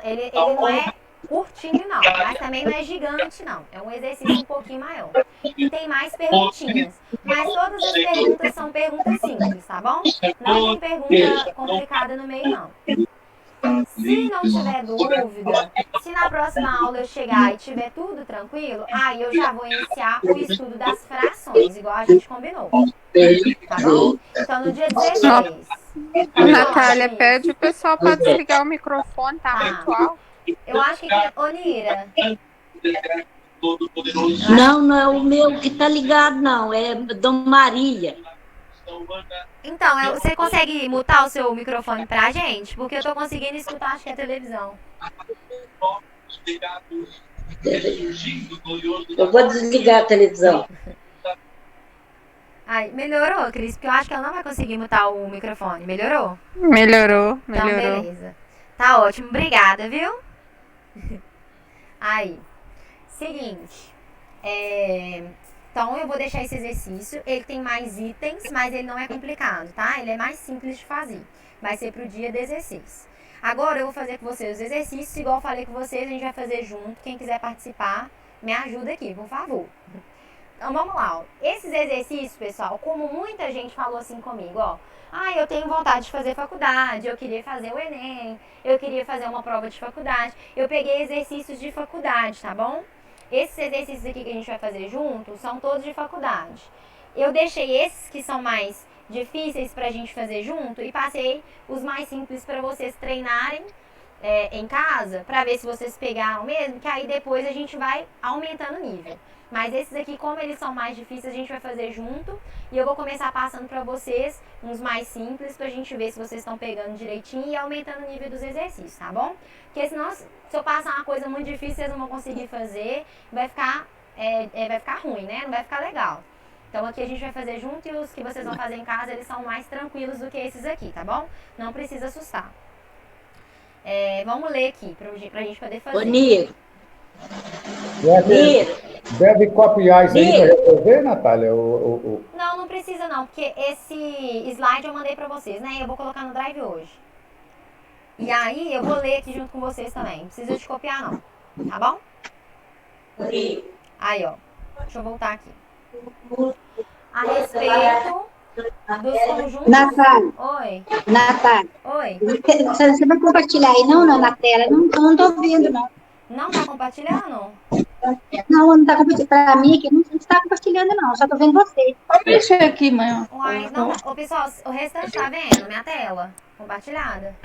Ele não é curtinho, não, mas também não é gigante, não. É um exercício um pouquinho maior. E tem mais perguntinhas, mas todas as perguntas são perguntas simples, tá bom? Não tem pergunta complicada no meio, não. Se não tiver dúvida, se na próxima aula eu chegar e tiver tudo tranquilo, aí eu já vou iniciar o estudo das frações, igual a gente combinou. Tá bom? Então, no dia 16. Natália, pede o pessoal para desligar o microfone, tá muito alto. Eu acho que... Ô, Nira. Não, não é o meu que tá ligado, não. É Dona Maria. Então, você consegue mutar o seu microfone pra gente? Porque eu tô conseguindo escutar, acho que é a televisão. Eu vou desligar a televisão. Ai, melhorou, Cris? Porque eu acho que ela não vai conseguir mutar o microfone. Melhorou? Melhorou. Então, beleza. Tá ótimo. Obrigada, viu? Aí. Seguinte. Então, eu vou deixar esse exercício. Ele tem mais itens, mas ele não é complicado, tá? Ele é mais simples de fazer. Vai ser pro dia 16. Agora, eu vou fazer com vocês os exercícios. Igual eu falei com vocês, a gente vai fazer junto. Quem quiser participar, me ajuda aqui, por favor. Então, vamos lá. Ó. Esses exercícios, pessoal, como muita gente falou assim comigo, ó. Eu tenho vontade de fazer faculdade, eu queria fazer o Enem, eu queria fazer uma prova de faculdade. Eu peguei exercícios de faculdade, tá bom? Esses exercícios aqui que a gente vai fazer junto são todos de faculdade. Eu deixei esses que são mais difíceis pra gente fazer junto e passei os mais simples pra vocês treinarem em casa, pra ver se vocês pegaram mesmo, que aí depois a gente vai aumentando o nível. Mas esses aqui, como eles são mais difíceis, a gente vai fazer junto. E eu vou começar passando pra vocês uns mais simples pra gente ver se vocês estão pegando direitinho e aumentando o nível dos exercícios, tá bom? Porque senão, se eu passar uma coisa muito difícil, vocês não vão conseguir fazer. Vai ficar ruim, né? Não vai ficar legal. Então aqui a gente vai fazer junto e os que vocês vão fazer em casa, eles são mais tranquilos do que esses aqui, tá bom? Não precisa assustar. Vamos ler aqui pra gente poder fazer. Ô, Niro. Deve copiar isso aí para resolver, Natália? Não precisa não, porque esse slide eu mandei pra vocês, né? Eu vou colocar no Drive hoje. E aí eu vou ler aqui junto com vocês também. Não precisa de copiar não, tá bom? Aí, ó. Deixa eu voltar aqui. A respeito dos conjuntos... Natália. Oi. Natália. Oi. Você vai compartilhar aí? Não, na tela. Não tô vendo, não. Não tá compartilhando? Não tá compartilhando. Pra mim aqui não está compartilhando, não. Só tô vendo você. Pode mexer aqui, mãe. Uai, não. Ô, pessoal, o restante tá vendo? Minha tela compartilhada?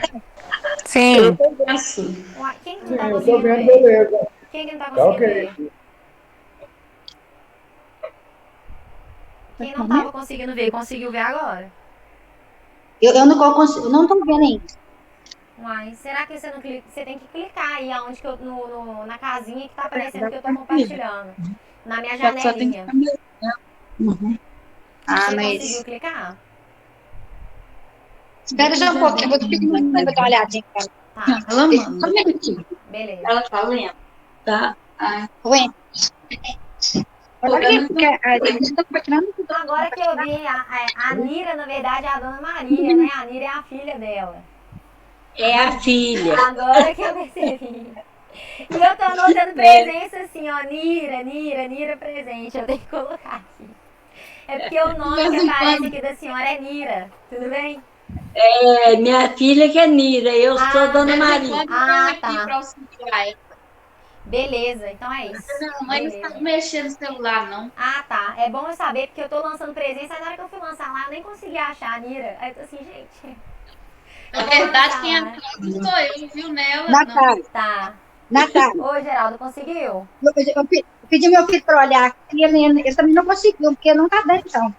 Sim. Eu tô vendo assim. Uai, quem que não tá Eu tô conseguindo vendo, ver? beleza. Quem que não tá Tá conseguindo ok. ver? Quem não tava conseguindo ver, conseguiu ver agora? Eu não consigo, não tô vendo ainda. Uai, será que você não clica? Você tem que clicar aí aonde que eu, na casinha que tá aparecendo que eu tô compartilhando. Na minha janelinha. Uhum. Você conseguiu clicar? Espera já um pouco, eu vou te pedir uma dar uma olhadinha. Tá. Só um minutinho. Beleza. Ela tá lendo, tá? Ué. Olha aqui, porque a gente tá compartilhando tudo. Agora que eu vi, a Nira, na verdade, é a Dona Maria, né? A Nira é a filha dela. É a filha. Agora que eu percebi. E eu tô anotando presença assim, ó. Nira presente. Eu tenho que colocar aqui. É porque o nome que aparece aqui da senhora é Nira. Tudo bem? Minha filha que é Nira, eu sou Dona Maria. Tá. Beleza, então é isso. Não, mãe não está mexendo no celular, não. Tá. É bom eu saber, porque eu tô lançando presença. Aí na hora que eu fui lançar lá, eu nem consegui achar a Nira. Aí eu tô assim, gente... Na verdade, quem atrasa sou eu, viu? Nela. Natália. Tá. Natália. Ô, Geraldo, conseguiu? Eu pedi meu filho para olhar aqui, ele também não conseguiu, porque não tá dando, então.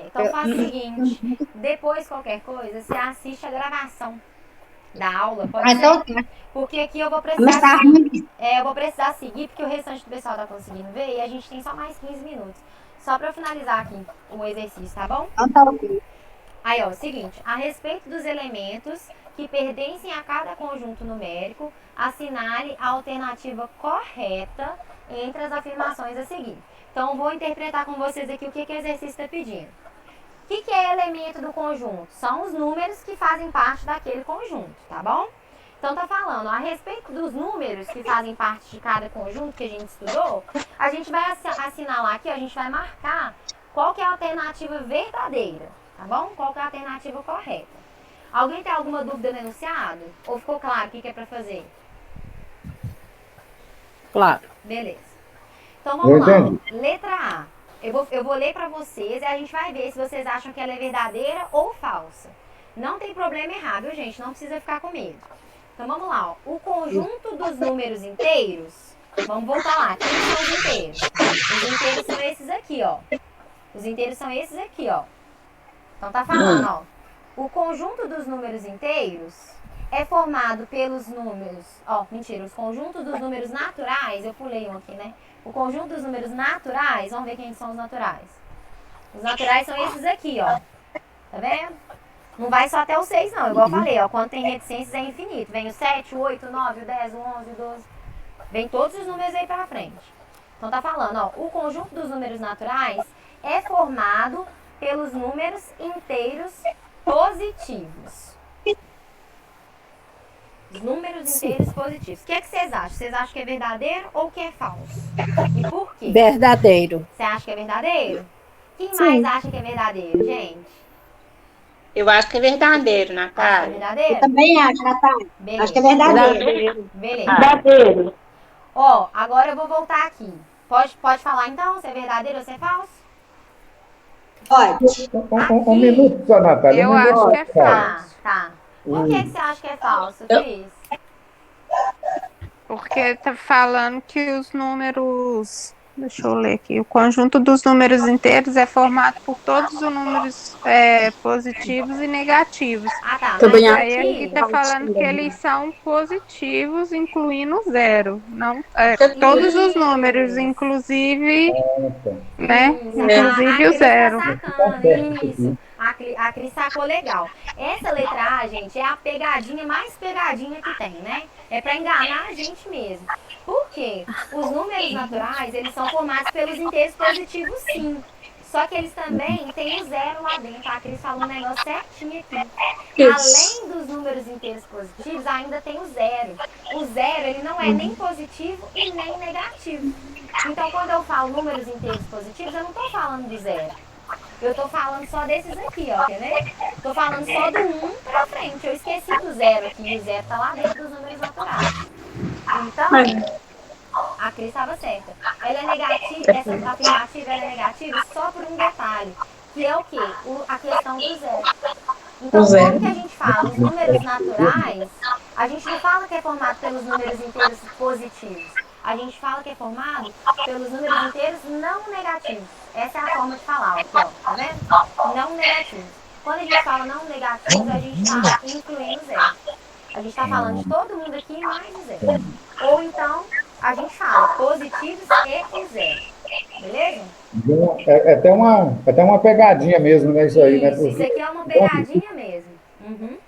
Então faz o seguinte, depois qualquer coisa, você assiste a gravação da aula, pode Ah, então ser? tá. Porque aqui eu vou Mas precisar tá seguir. ruim. Eu vou precisar seguir, porque o restante do pessoal tá conseguindo ver e a gente tem só mais 15 minutos. Só pra eu finalizar aqui o exercício, tá bom? Então tá ok. Aí, ó, seguinte, a respeito dos elementos que pertencem a cada conjunto numérico, assinale a alternativa correta entre as afirmações a seguir. Então, vou interpretar com vocês aqui o que o exercício está pedindo. O que é elemento do conjunto? São os números que fazem parte daquele conjunto, tá bom? Então, tá falando, a respeito dos números que fazem parte de cada conjunto que a gente estudou, a gente vai assinalar aqui, ó, a gente vai marcar qual que é a alternativa verdadeira, tá bom? Qual que é a alternativa correta. Alguém tem alguma dúvida no enunciado? Ou ficou claro o que é para fazer? Claro. Beleza. Então, Eu vamos lá. entendi. Letra A. Eu vou ler para vocês e a gente vai ver se vocês acham que ela é verdadeira ou falsa. Não tem problema errar, viu, gente? Não precisa ficar com medo. Então, vamos lá. Ó. O conjunto dos números inteiros. Vamos voltar lá. Quem são os inteiros? Os inteiros são esses aqui, ó. Os inteiros são esses aqui, ó. Então, tá falando, ó. O conjunto dos números inteiros é formado pelos números... Ó, mentira. Os conjuntos dos números naturais... Eu pulei um aqui, né? O conjunto dos números naturais... Vamos ver quem são os naturais. Os naturais são esses aqui, ó. Tá vendo? Não vai só até o 6, não. Igual eu falei, ó. Quando tem reticências é infinito. Vem o 7, o 8, o 9, o 10, o 11, o 12. Vem todos os números aí pra frente. Então tá falando, ó. O conjunto dos números naturais é formado pelos números inteiros positivos. Os números inteiros positivos. O que vocês acham? Vocês acham que é verdadeiro ou que é falso? E por quê? Verdadeiro. Você acha que é verdadeiro? Quem Sim. mais acha que é verdadeiro, gente? Eu acho que é verdadeiro, Acha que é Natália. verdadeiro? Eu também acho, Natália. Beleza. Acho que é verdadeiro. Beleza. Verdadeiro. Ó, agora eu vou voltar aqui. Pode falar então se é verdadeiro ou se é falso? Pode. Um minuto só, Natália. Eu um minuto acho que é só. Tá, tá. Por que você acha que é falso, Cris? Porque tá falando que os números. Deixa eu ler aqui. O conjunto dos números inteiros é formado por todos os números positivos e negativos. Ah, tá. Também Mas Aí aqui tá falando que eles são positivos, incluindo o zero. Não, todos os números, inclusive, né? Isso, Inclusive a o zero. Cris tá sacando, isso. A Cris sacou legal. Essa letra A, gente, é a pegadinha mais pegadinha que tem, né? É pra enganar a gente mesmo. Por quê? Os números naturais, eles são formados pelos inteiros positivos, sim. Só que eles também têm o zero lá dentro. A Cris falou um negócio certinho aqui. Além dos números inteiros positivos, ainda tem o zero. O zero, ele não é nem positivo e nem negativo. Então, quando eu falo números inteiros positivos, eu não tô falando do zero. Eu tô falando só desses aqui, ó, quer ver? Tô falando só do 1 pra frente. Eu esqueci do zero aqui. O zero tá lá dentro dos números naturais. Então, a Cris estava certa. Ela é negativa, essa afirmativa ela é negativa só por um detalhe, que é o quê? A questão do zero. Então, como que a gente fala? Os números naturais, a gente não fala que é formado pelos números inteiros positivos. A gente fala que é formado pelos números inteiros não negativos. Essa é a forma de falar, aqui, ó, tá vendo? Não negativos. Quando a gente fala não negativos, a gente está incluindo zero. A gente está falando de todo mundo aqui mais o zero. Ou então, a gente fala positivos e o zero. Beleza? É até uma pegadinha mesmo, né? Isso aí, né? Isso aqui é uma pegadinha mesmo. Uhum.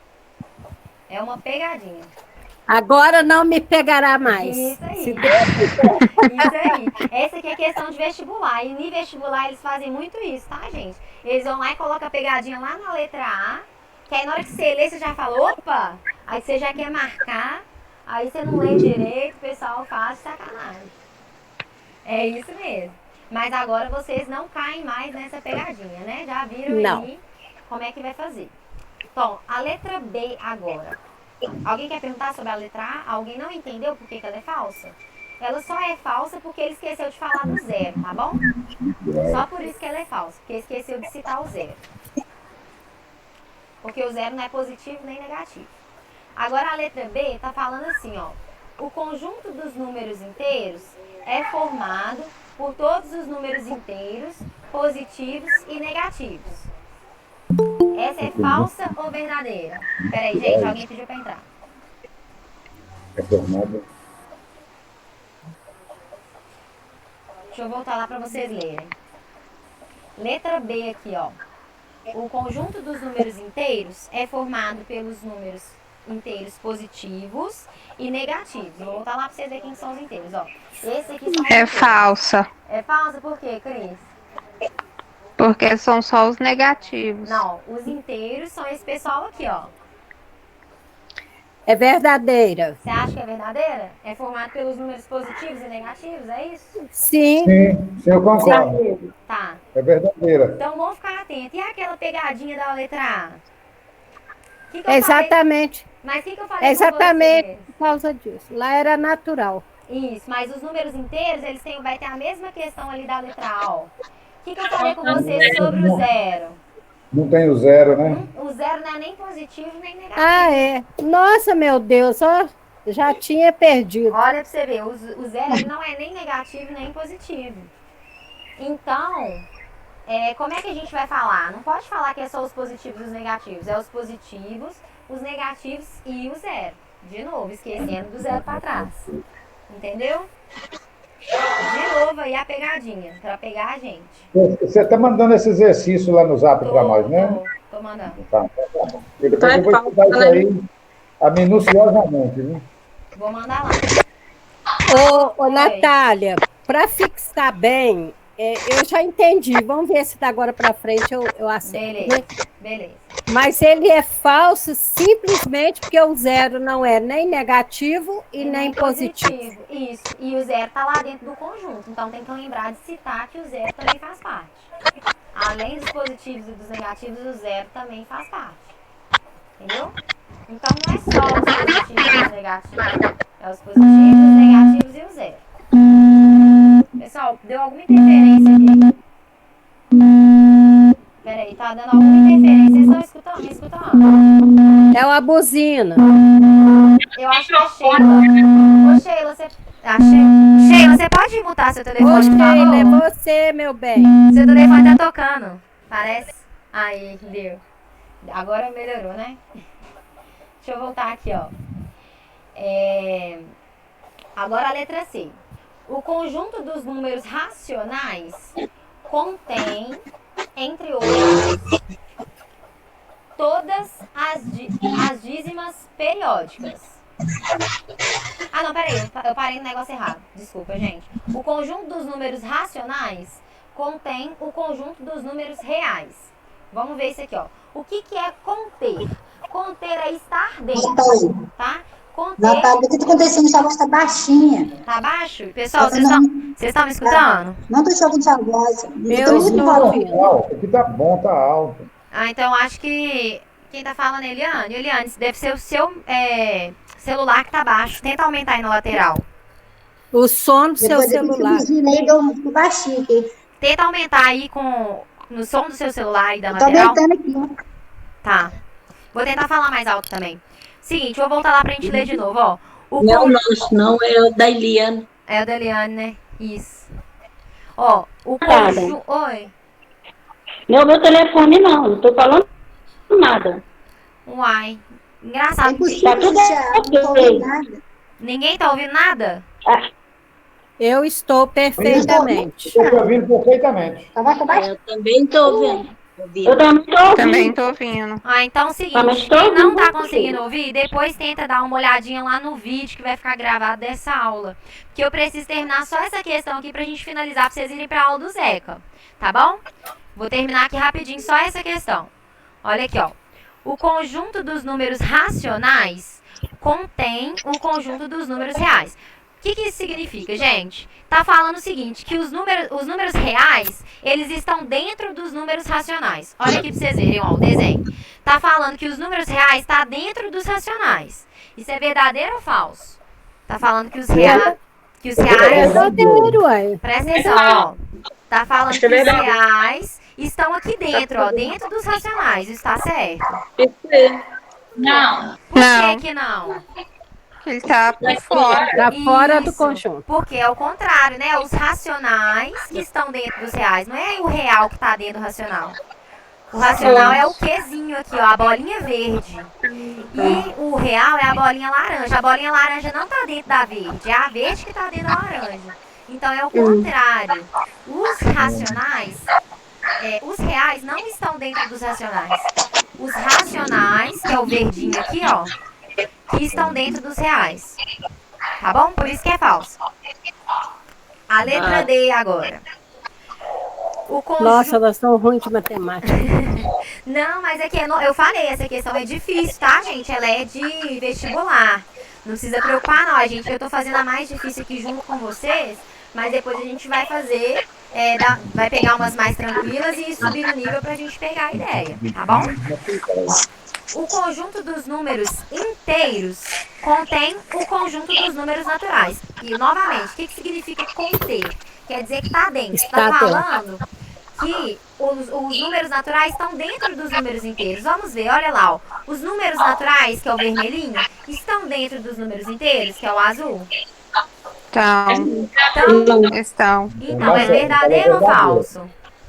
É uma pegadinha. Agora não me pegará mais. Isso aí. Isso aí. Essa aqui é questão de vestibular. E no vestibular eles fazem muito isso, tá, gente? Eles vão lá e colocam a pegadinha lá na letra A, que aí na hora que você lê, você já fala, opa! Aí você já quer marcar, aí você não lê direito, o pessoal faz sacanagem. É isso mesmo. Mas agora vocês não caem mais nessa pegadinha, né? Já viram Não. aí como é que vai fazer. Então, a letra B agora. Alguém quer perguntar sobre a letra A? Alguém não entendeu por que ela é falsa? Ela só é falsa porque ele esqueceu de falar do zero, tá bom? Só por isso que ela é falsa, porque esqueceu de citar o zero. Porque o zero não é positivo nem negativo. Agora a letra B tá falando assim, ó. O conjunto dos números inteiros é formado por todos os números inteiros, positivos e negativos. Essa é falsa ou verdadeira? Peraí, gente, alguém pediu pra entrar. É formado. Deixa eu voltar lá para vocês lerem. Letra B aqui, ó. O conjunto dos números inteiros é formado pelos números inteiros positivos e negativos. Vou voltar lá para vocês verem quem são os inteiros, ó. Esse aqui são os É inteiros. falsa, É falsa por quê, Cris? porque são só os negativos. Não, os inteiros são esse pessoal aqui, ó. É verdadeira. Você acha que é verdadeira? É formado pelos números positivos e negativos, é isso? Sim. Sim, eu concordo. Tá. É verdadeira. Então vamos ficar atentos. E aquela pegadinha da letra A? Que eu Exatamente. falei? Mas o que eu falei Exatamente com vocês? por causa disso. Lá era natural. Isso, mas os números inteiros, eles vai ter a mesma questão ali da letra A, ó. O que eu falei com vocês sobre o zero? Não tem o zero, né? O zero não é nem positivo nem negativo. Ah, é. Nossa, meu Deus, ó, já tinha perdido. Olha pra você ver, o zero ele não é nem negativo nem positivo. Então, como é que a gente vai falar? Não pode falar que é só os positivos e os negativos. É os positivos, os negativos e o zero. De novo, esquecendo do zero para trás. Entendeu? De novo aí a pegadinha, pra pegar a gente. Você está mandando esse exercício lá no Zap para nós, né? Tô mandando. Tá bom. E depois eu vou estudar isso aí minuciosamente, viu? Vou mandar lá. Ô, Natália, para fixar bem, eu já entendi. Vamos ver se da agora para frente eu acerto. Né? Beleza. Mas ele é falso simplesmente porque o zero não é nem negativo e nem positivo. Isso. E o zero tá lá dentro do conjunto. Então tem que lembrar de citar que o zero também faz parte. Além dos positivos e dos negativos, o zero também faz parte. Entendeu? Então não é só os positivos e os negativos. É os positivos, os negativos e o zero. Pessoal, deu alguma interferência aqui? Peraí, tá dando alguma interferência. Vocês estão escutando? Me escutando? É uma buzina. Eu acho que é Sheila. Ô, Sheila, Sheila, você pode mutar seu telefone, Ô, por favor? Sheila, é você, meu bem. Seu telefone tá tocando. Parece. Aí, deu. Agora melhorou, né? Deixa eu voltar aqui, ó. Agora a letra C. O conjunto dos números racionais contém, entre outros, todas as dízimas periódicas. Ah, não, peraí, eu parei no negócio errado. Desculpa, gente. O conjunto dos números racionais contém o conjunto dos números reais. Vamos ver isso aqui, ó. O que é conter? Conter é estar dentro, tá? Conter... Natália, o que está acontecendo? Sua voz está baixinha. Tá baixo? Pessoal, vocês estão me escutando? Não estou te ouvindo sua voz. Aqui tá bom, tá alto. Ah, então acho que quem tá falando é Eliane. Eliane, deve ser o seu celular que tá baixo. Tenta aumentar aí na lateral. O som do seu celular. Deu baixinho aqui. Tenta aumentar aí no som do seu celular e da Tô lateral. aumentando aqui. Tá. Vou tentar falar mais alto também. Seguinte, vou voltar lá pra gente ler de novo, ó. Não, nosso não, é o da Eliane. É o da Eliane, né? Isso. Ó, o conjunto... Oi. Meu telefone não tô falando nada. Uai. Engraçado. Tá tudo ok. Ninguém tá ouvindo nada? Eu estou perfeitamente. Estou te ouvindo perfeitamente. Eu também estou ouvindo. Eu Também tô ouvindo. Ah, então é o seguinte, quem não tá conseguindo ouvir, depois tenta dar uma olhadinha lá no vídeo que vai ficar gravado dessa aula. Porque eu preciso terminar só essa questão aqui pra gente finalizar, pra vocês irem pra aula do Zeca. Tá bom? Vou terminar aqui rapidinho só essa questão. Olha aqui, ó. O conjunto dos números racionais contém o conjunto dos números reais. O que isso significa, gente? Tá falando o seguinte, que os números reais, eles estão dentro dos números racionais. Olha aqui pra vocês verem, ó, o desenho. Tá falando que os números reais estão dentro dos racionais. Isso é verdadeiro ou falso? Tá falando que os reais... É verdadeiro, ué. Presta atenção, ó. Tá falando que os reais estão aqui dentro, ó, dentro dos racionais. Isso tá certo? Não. Por que não? Ele tá por fora. Tá fora do conjunto. Porque é o contrário, né? Os racionais que estão dentro dos reais. Não é o real que tá dentro do racional. O racional é o Qzinho aqui, ó, a bolinha verde. E o real é a bolinha laranja. A bolinha laranja não tá dentro da verde, é a verde que tá dentro da laranja. Então é o contrário. Os racionais, os reais não estão dentro dos racionais. Os racionais, que é o verdinho aqui, ó, que estão dentro dos reais. Tá bom? Por isso que é falso. A letra D agora. O conjunto... Nossa, nós estamos ruins de matemática. Não, mas é que eu falei, essa questão é difícil, tá, gente? Ela é de vestibular. Não precisa preocupar, não, gente. Eu tô fazendo a mais difícil aqui junto com vocês, mas depois a gente vai fazer, vai pegar umas mais tranquilas e subir no nível pra gente pegar a ideia, tá bom? O conjunto dos números inteiros contém o conjunto dos números naturais. E, novamente, o que significa conter? Quer dizer que tá dentro. Está falando que os números naturais estão dentro dos números inteiros. Vamos ver, olha lá, ó. Os números naturais, que é o vermelhinho, estão dentro dos números inteiros, que é o azul? Estão. Então, é verdadeiro ou falso?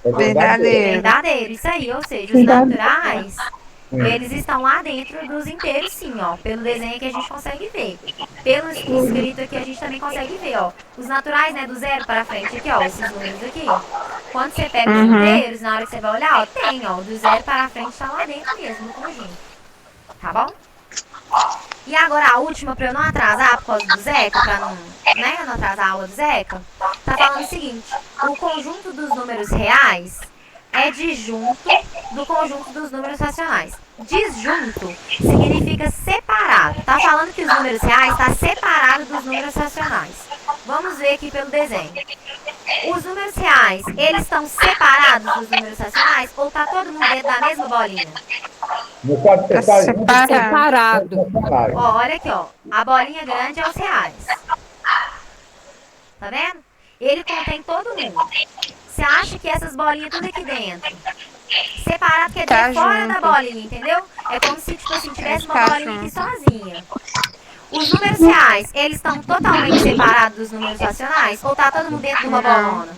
Verdadeiro. Verdadeiro, isso aí. Ou seja, os naturais, eles estão lá dentro dos inteiros, sim, ó. Pelo desenho que a gente consegue ver. Pelo escrito aqui, a gente também consegue ver, ó. Os naturais, né, do 0 para frente, aqui, ó, esses números aqui. Quando você pega os inteiros, na hora que você vai olhar, ó, tem, ó, do 0 para frente tá lá dentro mesmo, no conjunto. Tá bom? E agora a última, pra eu não atrasar por causa do Zeca, pra não, né, não atrasar a aula do Zeca, tá falando o seguinte: o conjunto dos números reais é disjunto do conjunto dos números racionais. Disjunto significa separado. Tá falando que os números reais estão separados dos números racionais. Vamos ver aqui pelo desenho. Os números reais, eles estão separados dos números racionais ou tá todo mundo dentro da mesma bolinha? Separado. Ó, olha aqui, ó. A bolinha grande é os reais. Tá vendo? Ele contém todo mundo. Você acha que essas bolinhas tudo aqui dentro? Separado quer dizer fora da bolinha, entendeu? É como se, tipo assim, tivesse uma bolinha aqui sozinha. Os números reais, eles estão totalmente separados dos números racionais? Ou tá todo mundo dentro de uma bolona?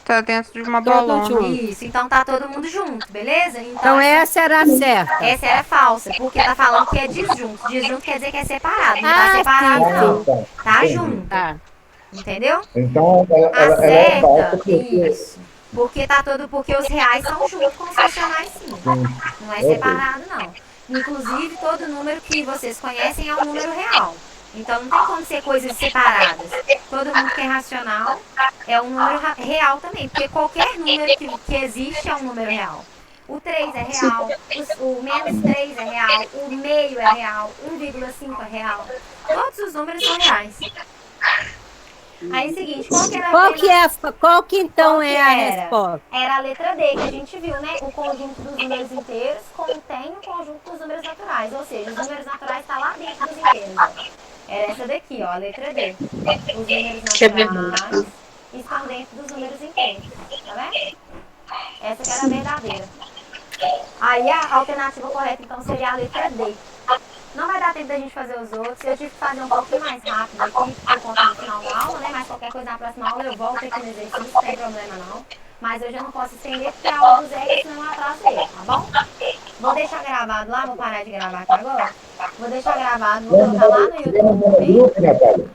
Tá dentro de uma bolona. Isso, então tá todo mundo junto, beleza? Então essa era a certa. Essa era falsa, porque tá falando que é disjunto. Disjunto quer dizer que é separado. Não tá separado, não. Tá junto. Entendeu? Então, ela é falsa isso. Porque os reais são juntos com os racionais, sim. Não é separado, não. Inclusive, todo número que vocês conhecem é um número real. Então, não tem como ser coisas separadas. Todo mundo que é racional é um número real também. Porque qualquer número que existe é um número real. O 3 é real, o menos 3 é real, o meio é real, 1,5 é real. Todos os números são reais. Aí, seguinte, qual que então é a resposta? Era a letra D que a gente viu, né? O conjunto dos números inteiros contém o conjunto dos números naturais. Ou seja, os números naturais estão lá dentro dos inteiros. Ó. Era essa daqui, ó, a letra D. Os números naturais estão dentro dos números inteiros. Tá vendo? Essa que era a verdadeira. Aí a alternativa correta, então, seria a letra D. Não vai dar tempo da gente fazer os outros. Eu tive que fazer um pouquinho mais rápido aqui, por conta do final da aula, né? Mas qualquer coisa na próxima aula eu volto aqui no exercício, não tem problema não. Mas hoje eu não posso estender porque a aula do Zé, senão eu atraso ele, tá bom? Vou deixar gravado lá, vou parar de gravar aqui agora. Vou deixar gravado, vou colocar lá no YouTube.